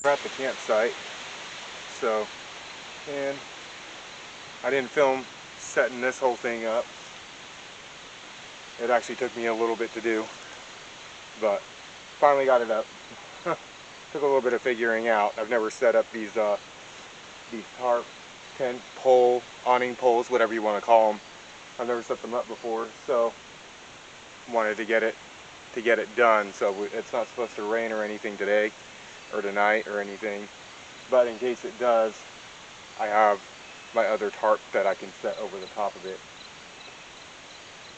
at the campsite. So, and I didn't film setting this whole thing up. It actually took me a little bit to do, but finally got it up. Took a little bit of figuring out. I've never set up these tarp, tent pole, awning poles, whatever you want to call them. I've never set them up before, so wanted to get it done. So it's not supposed to rain or anything today or tonight or anything, but in case it does, I have my other tarp that I can set over the top of it,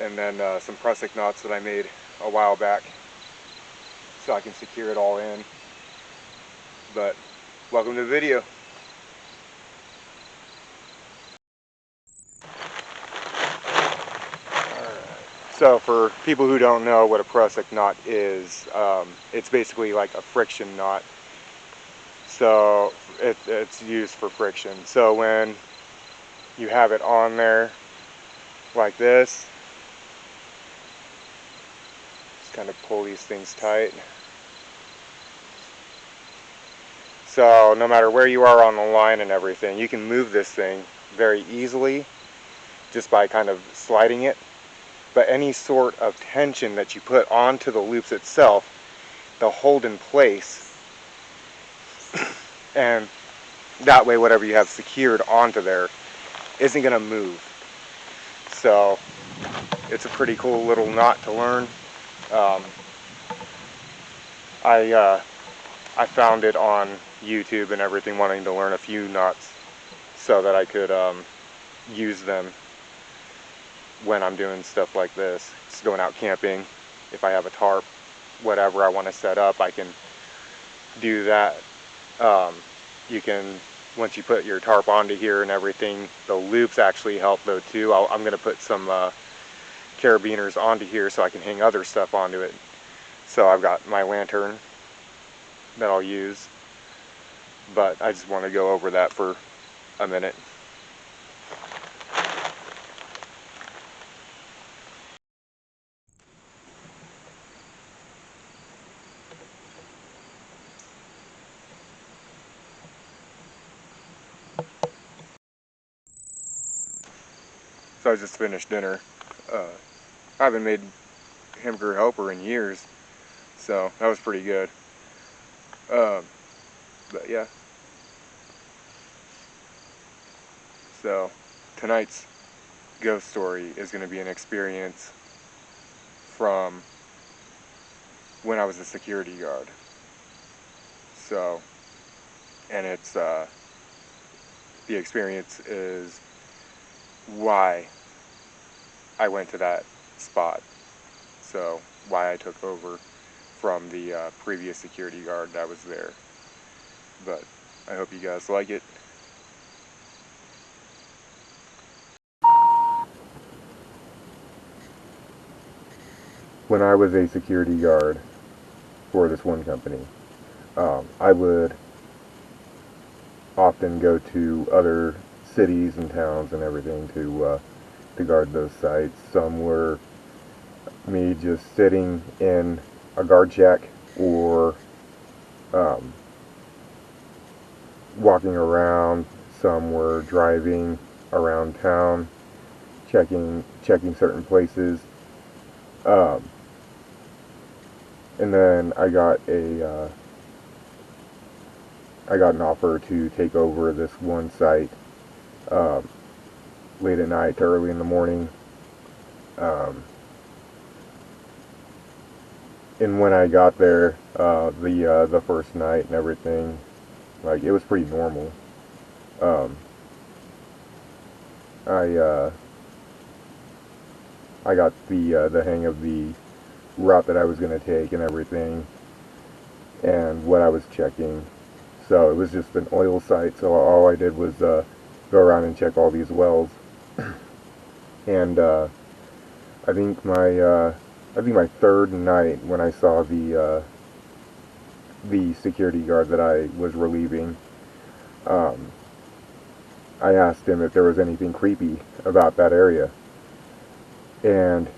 and then some prusik knots that I made a while back so I can secure it all in. But welcome to the video. So for people who don't know what a prusik knot is, it's basically like a friction knot. So it's used for friction. So when you have it on there like this, just kind of pull these things tight. So no matter where you are on the line and everything, you can move this thing very easily just by kind of sliding it. But any sort of tension that you put onto the loops itself, they'll hold in place. And that way whatever you have secured onto there isn't going to move. So it's a pretty cool little knot to learn. I found it on YouTube and everything, wanting to learn a few knots so that I could use them when I'm doing stuff like this. Just going out camping, if I have a tarp, whatever I want to set up, I can do that. You can, once you put your tarp onto here and everything, the loops actually help though too. I'm going to put some carabiners onto here so I can hang other stuff onto it. So I've got my lantern that I'll use, but I just want to go over that for a minute. So I just finished dinner. I haven't made hamburger helper in years, so that was pretty good. But yeah. So tonight's ghost story is going to be an experience from when I was a security guard. So, and it's the experience is why I went to that spot. So why I took over from the previous security guard that was there. But I hope you guys like it. When I was a security guard for this one company, I would often go to other cities and towns and everything to guard those sites. Some were me just sitting in a guard shack or walking around. Some were driving around town, checking certain places. And then I got an offer to take over this one site late at night to early in the morning. And when I got there, the first night and everything, like, it was pretty normal. I got the hang of the route that I was going to take and everything, and what I was checking. So it was just an oil site, so all I did was go around and check all these wells. And I think my third night, when I saw the security guard that I was relieving, I asked him if there was anything creepy about that area, and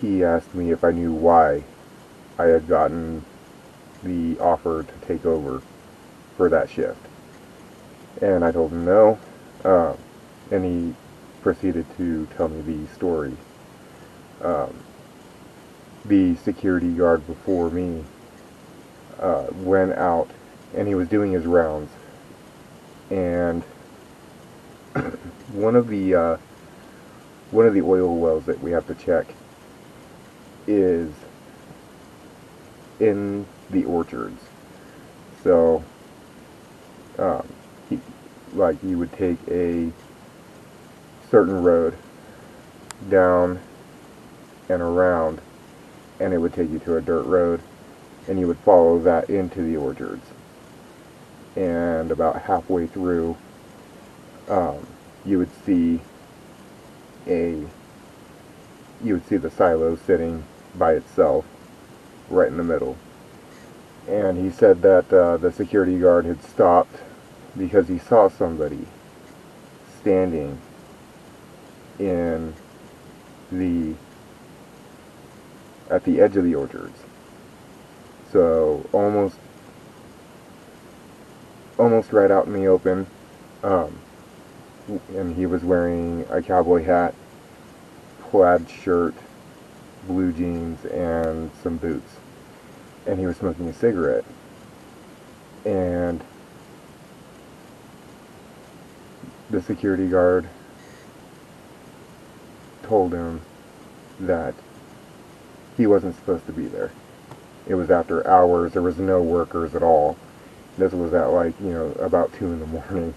he asked me if I knew why I had gotten the offer to take over for that shift. And I told him no, and he proceeded to tell me the story. The security guard before me went out, and he was doing his rounds, and one of the oil wells that we have to check is in the orchards. So, you would take a certain road down and around, and it would take you to a dirt road, and you would follow that into the orchards. And about halfway through, you would see the silo sitting by itself right in the middle. And he said that the security guard had stopped because he saw somebody standing at the edge of the orchards. So almost right out in the open. And he was wearing a cowboy hat, plaid shirt, blue jeans, and some boots. And he was smoking a cigarette. And the security guard told him that he wasn't supposed to be there. It was after hours. There was no workers at all. This was at about 2 in the morning.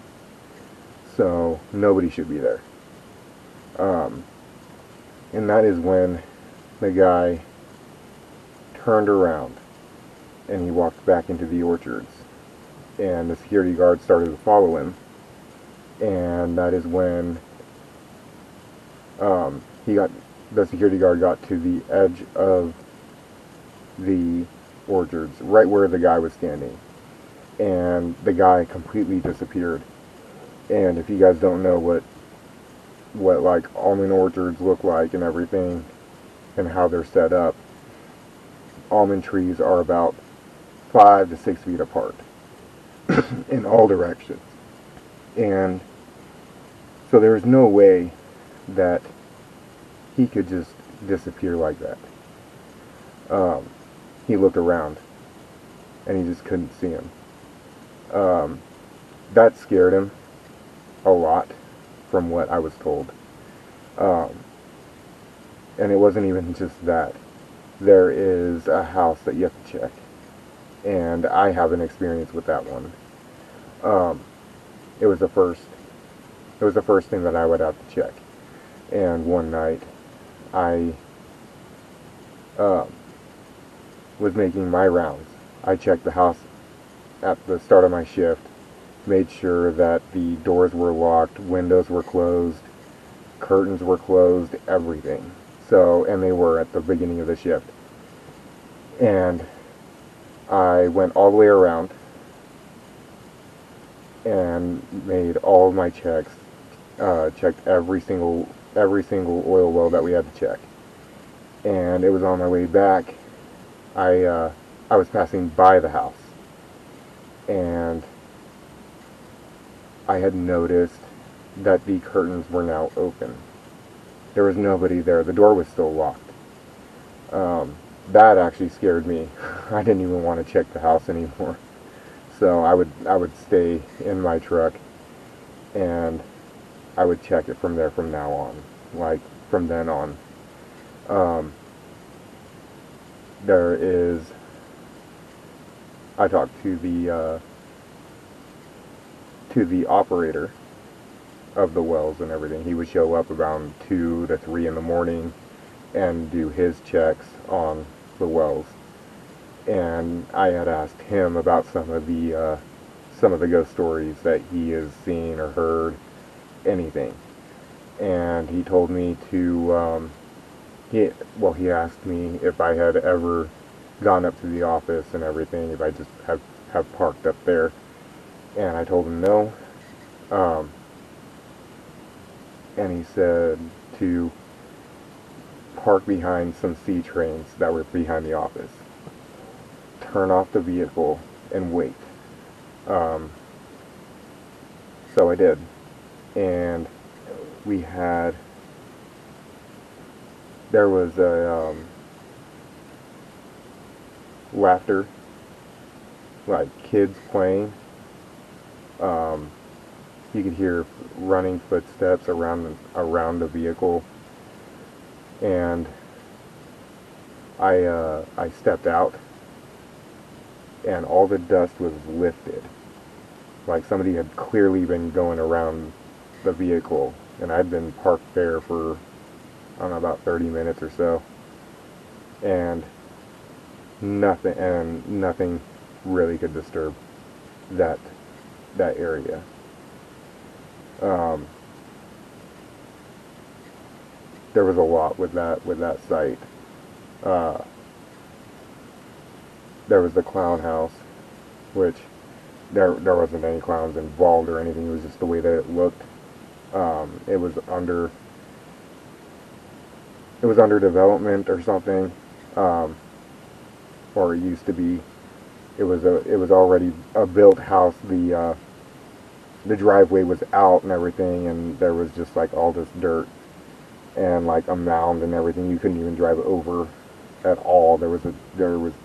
So nobody should be there. And that is when the guy turned around and he walked back into the orchards. And the security guard started to follow him. And that is when the security guard got to the edge of the orchards, right where the guy was standing. And the guy completely disappeared. And if you guys don't know what almond orchards look like and everything, and how they're set up, almond trees are about 5 to 6 feet apart in all directions. And so there is no way that he could just disappear like that. He looked around and he just couldn't see him. That scared him a lot, from what I was told. And it wasn't even just that. There is a house that you have to check, and I have an experience with that one. It was the first thing that I would have to check. And one night I was making my rounds. I checked the house at the start of my shift, made sure that the doors were locked, windows were closed, curtains were closed, everything. So, and they were at the beginning of the shift. And I went all the way around and made all of my checks, checked every single oil well that we had to check. And it was on my way back, I was passing by the house, and I had noticed that the curtains were now open. There was nobody there. The door was still locked. That actually scared me. I didn't even want to check the house anymore. So I would stay in my truck, and I would check it from now on. Like, from then on. I talked to the operator of the wells and everything. He would show up around 2 to 3 in the morning and do his checks on the wells. And I had asked him about some of the ghost stories that he has seen or heard, anything. And he told me to, he asked me if I had ever gone up to the office and everything, if I just have parked up there. And I told him no. And he said to park behind some C trains that were behind the office. turn off the vehicle and wait. So I did. And there was a laughter, like kids playing. You could hear running footsteps around the vehicle, and I stepped out, and all the dust was lifted, like somebody had clearly been going around the vehicle, and I'd been parked there for, I don't know, about 30 minutes or so, and nothing really could disturb that area. There was a lot with that site. There was the clown house, which there wasn't any clowns involved or anything. It was just the way that it looked. It was under development or something, or it used to be. It was already a built house. The driveway was out and everything, and there was just like all this dirt and like a mound and everything. You couldn't even drive over at all. There was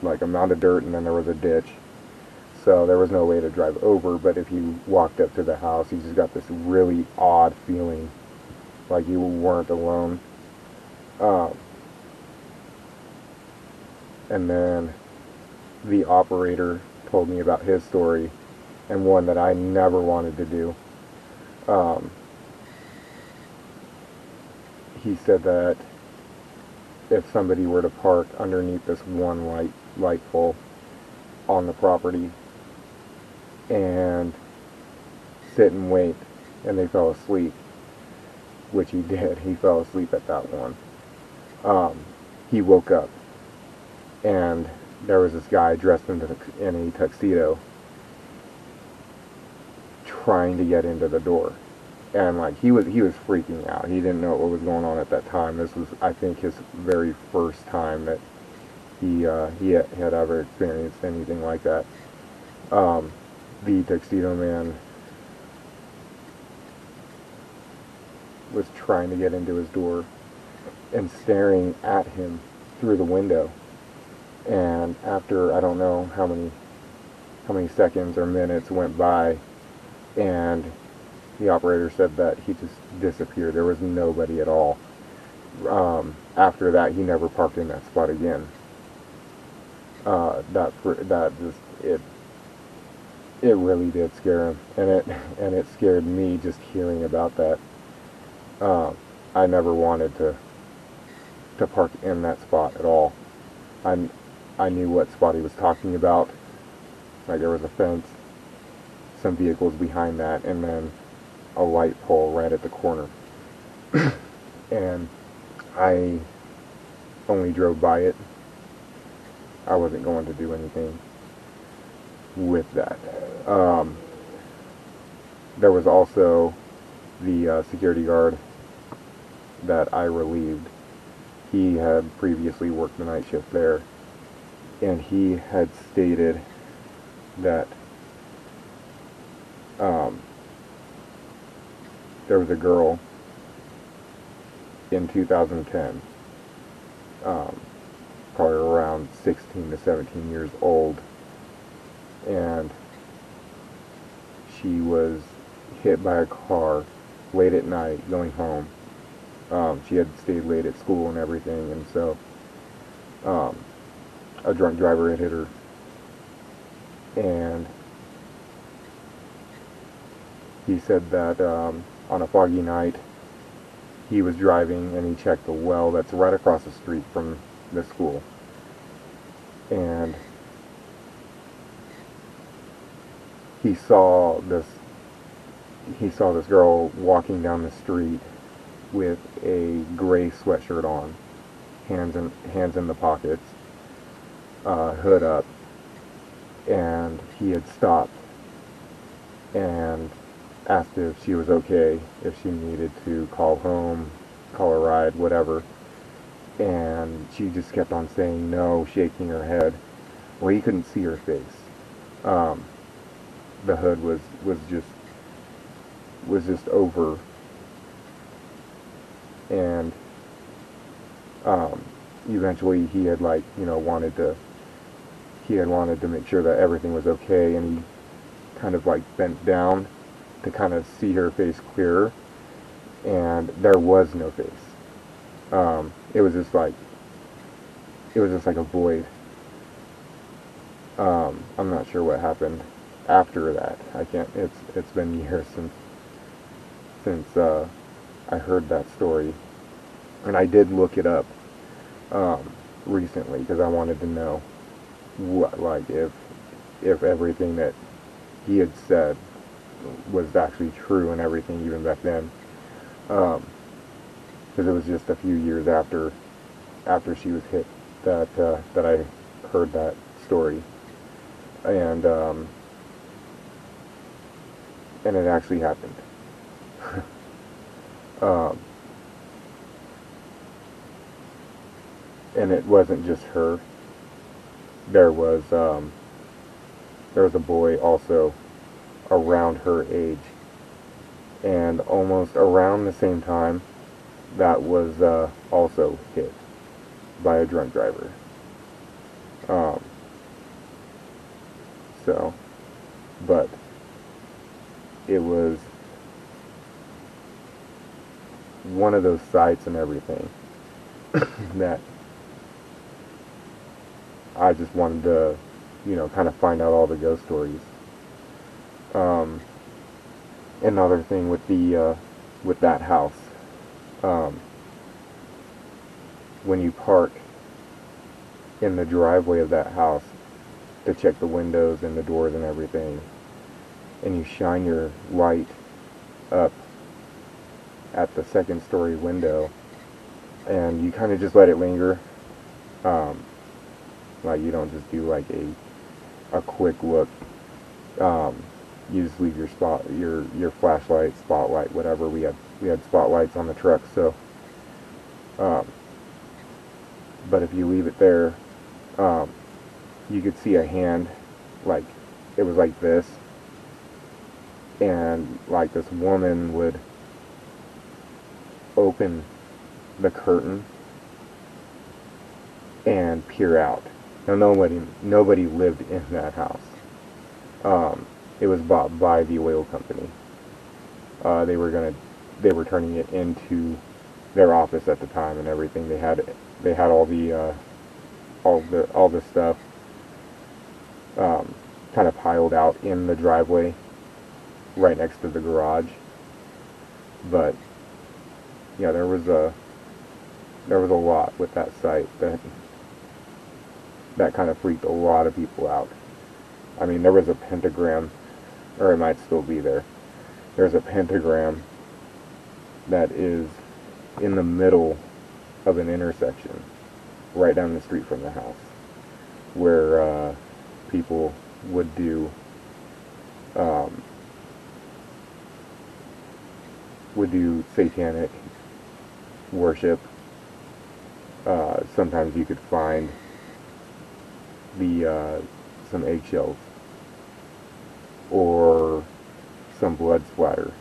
like a mound of dirt, and then there was a ditch, so there was no way to drive over. But if you walked up to the house, you just got this really odd feeling, like you weren't alone. And then the operator told me about his story, and one that I never wanted to do. He said that if somebody were to park underneath this one light pole on the property and sit and wait, and they fell asleep, which he did. He fell asleep at that one. He woke up, and there was this guy dressed in a tuxedo trying to get into the door, and like he was freaking out. He didn't know what was going on at that time. This was, I think, his very first time that he had ever experienced anything like that. The tuxedo man was trying to get into his door and staring at him through the window. And after, I don't know how many seconds or minutes went by, and the operator said that he just disappeared. There was nobody at all. After that, he never parked in that spot again. It really did scare him, and it scared me just hearing about that. I never wanted to park in that spot at all. I knew what spot he was talking about. Like, there was a fence, some vehicles behind that, and then a light pole right at the corner. And I only drove by it. I wasn't going to do anything with that. There was also the security guard that I relieved. He had previously worked the night shift there, and he had stated that there was a girl in 2010, probably around 16 to 17 years old, and she was hit by a car late at night going home. She had stayed late at school and everything, and so a drunk driver had hit her, and he said that on a foggy night he was driving and he checked the well that's right across the street from the school, and he saw this girl walking down the street with a gray sweatshirt on, hands in the pockets, hood up, and he had stopped and asked if she was okay, if she needed to call home, call a ride, whatever, and she just kept on saying no, shaking her head. well, he couldn't see her face. Um, the hood was just over, and um, eventually he had like wanted to make sure that everything was okay, and he kind of like bent down to kind of see her face clearer, and there was no face. It was just like a void. I'm not sure what happened after that. I can't. It's been years since I heard that story, and I did look it up recently because I wanted to know what like if everything that he had said was actually true and everything even back then. Because it was just a few years after she was hit that I heard that story, and and it actually happened. um, and it wasn't just her. There was there was a boy also around her age, and almost around the same time that was also hit by a drunk driver. Um, so, but it was one of those sites and everything that I just wanted to, kind of find out all the ghost stories. Um, Another thing with that house, um, when you park in the driveway of that house to check the windows and the doors and everything, and you shine your light up at the second story window, and you kind of just let it linger, um, like you don't just do like a quick look. Um, you just leave your flashlight, spotlight, whatever. We had spotlights on the truck, so. Um, but if you leave it there, um, you could see a hand, like it was like this, and like this woman would open the curtain and peer out. Now nobody lived in that house. It was bought by the oil company. They were turning it into their office at the time and everything. They had all the stuff kind of piled out in the driveway right next to the garage. But yeah, there was a lot with that site that kind of freaked a lot of people out. I mean, there was a pentagram, or it might still be there. There's a pentagram that is in the middle of an intersection, right down the street from the house, where people would do um, satanic worship. Sometimes you could find some eggshells or some blood splatter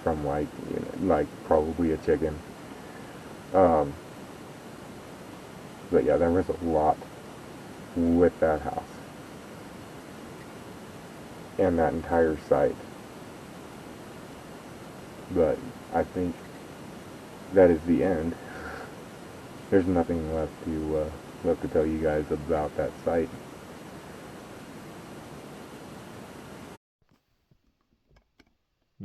from like probably a chicken. Um, but yeah, there was a lot with that house and that entire site. But I think that is the end. There's nothing left to tell you guys about that site.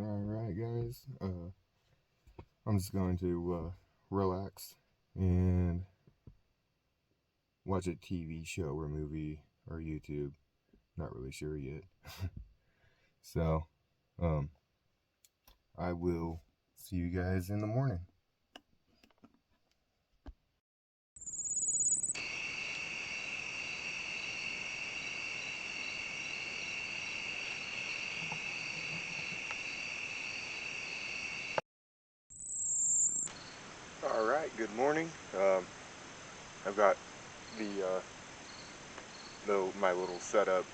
Alright guys, I'm just going to relax and watch a TV show or movie or YouTube. Not really sure yet. So, I will see you guys in the morning. Alright, good morning. I've got the my little setup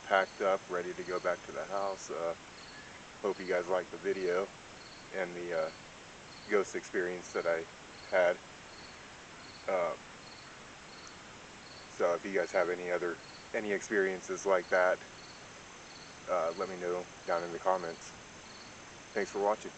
packed up, ready to go back to the house. Hope you guys liked the video and the ghost experience that I had. So if you guys have any experiences like that, let me know down in the comments. Thanks for watching.